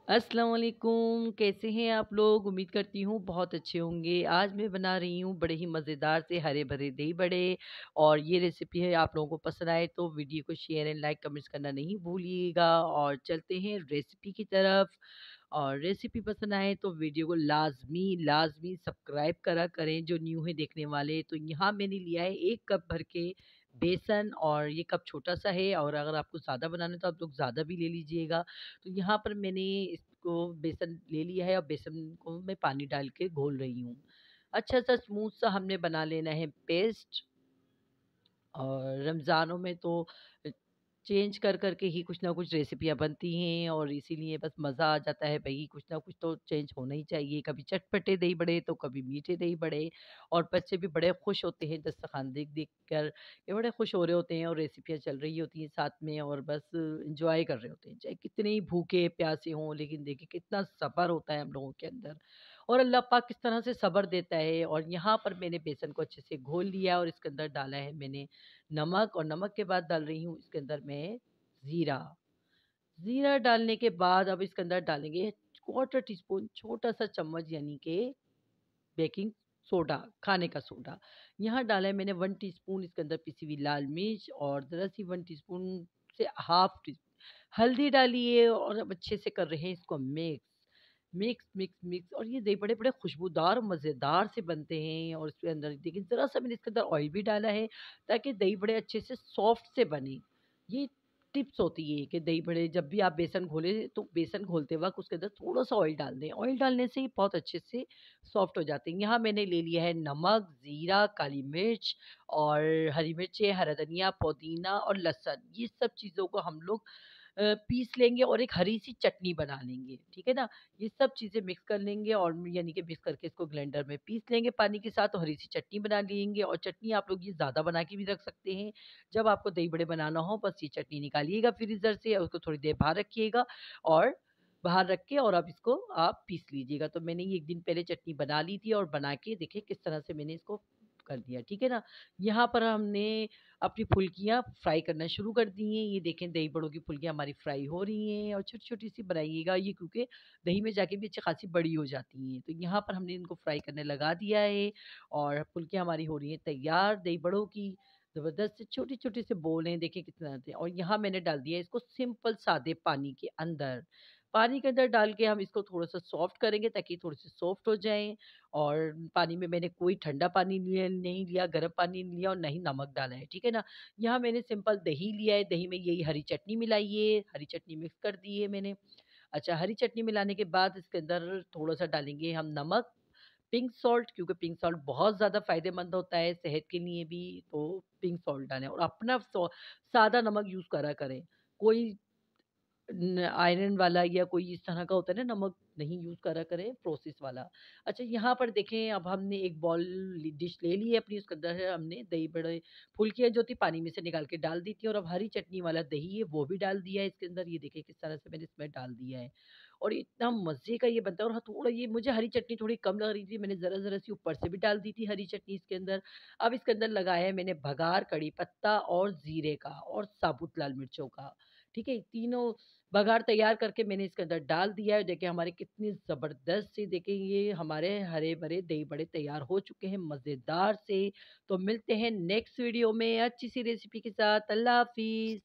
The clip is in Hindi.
अस्सलाम वालेकुम, कैसे हैं आप लोग? उम्मीद करती हूँ बहुत अच्छे होंगे। आज मैं बना रही हूँ बड़े ही मज़ेदार से हरे-भरे दही बड़े और ये रेसिपी है आप लोगों को पसंद आए तो वीडियो को शेयर एंड लाइक कमेंट्स करना नहीं भूलिएगा और चलते हैं रेसिपी की तरफ। और रेसिपी पसंद आए तो वीडियो को लाज़मी सब्सक्राइब करा करें जो न्यू है देखने वाले। तो यहाँ मैंने लिया है 1 कप भर के बेसन और ये कप छोटा-सा है और अगर आपको ज़्यादा बनाना है तो आप लोग ज़्यादा भी ले लीजिएगा। तो यहाँ पर मैंने इसको बेसन ले लिया है और बेसन को मैं पानी डाल के घोल रही हूँ। अच्छा-सा स्मूथ सा हमने बना लेना है पेस्ट। और रमज़ानों में तो चेंज कर के ही कुछ ना कुछ रेसिपियाँ बनती हैं और इसीलिए बस मज़ा आ जाता है भई कुछ ना कुछ तो चेंज होना ही चाहिए। कभी चटपटे दही बड़े तो कभी मीठे दही बड़े और बच्चे भी बड़े खुश होते हैं दस्तरख़्वान देख-देख कर। ये बड़े खुश हो रहे होते हैं और रेसिपियाँ चल रही होती हैं साथ में और बस एन्जॉय कर रहे होते हैं। चाहे कितने ही भूखे प्यासे हों लेकिन देखिए कितना सब्र होता है हम लोगों के अंदर और अल्लाह पाक किस तरह से सब्र देता है। और यहाँ पर मैंने बेसन को अच्छे से घोल लिया और इसके अंदर डाला है मैंने नमक और नमक के बाद डाल रही हूँ इसके अंदर मैं ज़ीरा। ज़ीरा डालने के बाद अब इसके अंदर डालेंगे क्वार्टर टी स्पून छोटा-सा चम्मच यानी कि बेकिंग सोडा, खाने का सोडा। यहाँ डाला है मैंने 1 टीस्पून इसके अंदर पिसी हुई लाल मिर्च और ज़रा-सी 1 टीस्पून से हाफ टी हल्दी डालिए और अब अच्छे से कर रहे हैं इसको मिक्स और ये दही बड़े बड़े खुशबूदार मज़ेदार से बनते हैं। और इसके अंदर देखिए ज़रा-सा मैंने इसके अंदर ऑयल भी डाला है ताकि दही बड़े अच्छे से सॉफ्ट से बने। ये टिप्स होती है कि दही बड़े जब भी आप बेसन घोलें तो बेसन घोलते वक़्त उसके अंदर थोड़ा-सा ऑयल डाल दें। ऑयल डालने से ये बहुत अच्छे से सॉफ्ट हो जाते हैं। यहाँ मैंने ले लिया है नमक, ज़ीरा, काली मिर्च और हरी मिर्चें, हरा धनिया, पुदीना और लहसुन। ये सब चीज़ों को हम लोग पीस लेंगे और एक हरी-सी चटनी बना लेंगे, ठीक है ना? ये सब चीज़ें मिक्स कर लेंगे और यानी कि मिक्स करके इसको ब्लेंडर में पीस लेंगे पानी के साथ और हरी-सी चटनी बना लेंगे। और चटनी आप लोग ये ज़्यादा बना के भी रख सकते हैं। जब आपको दही बड़े बनाना हो बस ये चटनी निकालिएगा फ्रीज़र से और उसको थोड़ी देर बाहर रखिएगा और बाहर रख के और अब इसको आप पीस लीजिएगा। तो मैंने ये 1 दिन पहले चटनी बना ली थी और बना के देखिए किस तरह से मैंने इसको कर दिया, ठीक है ना? यहाँ पर हमने अपनी फुल्कियाँ फ्राई करना शुरू कर दी हैं। ये देखें दही बड़ों की फुल्कियाँ हमारी फ्राई हो रही हैं और छोटी-छोटी सी बनाइएगा ये क्योंकि दही में जाके भी अच्छी खासी बड़ी हो जाती हैं। तो यहाँ पर हमने इनको फ्राई करने लगा दिया है और फुल्कियाँ हमारी हो रही हैं तैयार दही बड़ों की। ज़बरदस्त से छोटे-छोटे से बोल हैं देखिए कितने आते हैं और यहाँ मैंने डाल दिया है इसको सिंपल सादे पानी के अंदर। पानी के अंदर डाल के हम इसको थोड़ा-सा सॉफ्ट करेंगे ताकि थोड़े-से सॉफ्ट हो जाएँ। और पानी में मैंने कोई ठंडा पानी लिया नहीं लिया, गर्म पानी नहीं लिया और ना ही नमक डाला है, ठीक है ना? यहाँ मैंने सिंपल दही लिया है, दही में यही हरी चटनी मिलाई है, हरी चटनी मिक्स कर दी है मैंने। अच्छा, हरी चटनी मिलाने के बाद इसके अंदर थोड़ा-सा डालेंगे हम नमक, पिंक सॉल्ट क्योंकि पिंक सॉल्ट बहुत ज़्यादा फ़ायदेमंद होता है सेहत के लिए भी, तो पिंक सॉल्ट डालें और अपना सादा नमक यूज़ करा करें। कोई आयरन वाला या कोई इस तरह का होता है ना नमक नहीं यूज़ करा करें प्रोसेस वाला। अच्छा यहाँ पर देखें अब हमने एक डिश ले ली है अपनी उसके अंदर है हमने दही बड़े फुल्कियाँ जो थी पानी में से निकाल के डाल दी थी और अब हरी चटनी वाला दही है वो भी डाल दिया है इसके अंदर। ये देखिए किस तरह से मैंने इसमें डाल दिया है और इतना मज़े का ये बनता है। और हाँ, थोड़ा ये मुझे हरी चटनी थोड़ी कम लग रही थी, मैंने ज़रा-ज़रा सी ऊपर से भी डाल दी थी हरी चटनी इसके अंदर। अब इसके अंदर लगाया है मैंने बघार कड़ी पत्ता और ज़ीरे का और साबुत लाल मिर्चों का, ठीक है? तीनों बघार तैयार करके मैंने इसके अंदर डाल दिया है। देखिए हमारे कितनी ज़बरदस्त से देखिए ये हमारे हरे-भरे दही बड़े तैयार हो चुके हैं मज़ेदार से। तो मिलते हैं नेक्स्ट वीडियो में अच्छी सी रेसिपी के साथ। अल्लाह हाफ़िज़।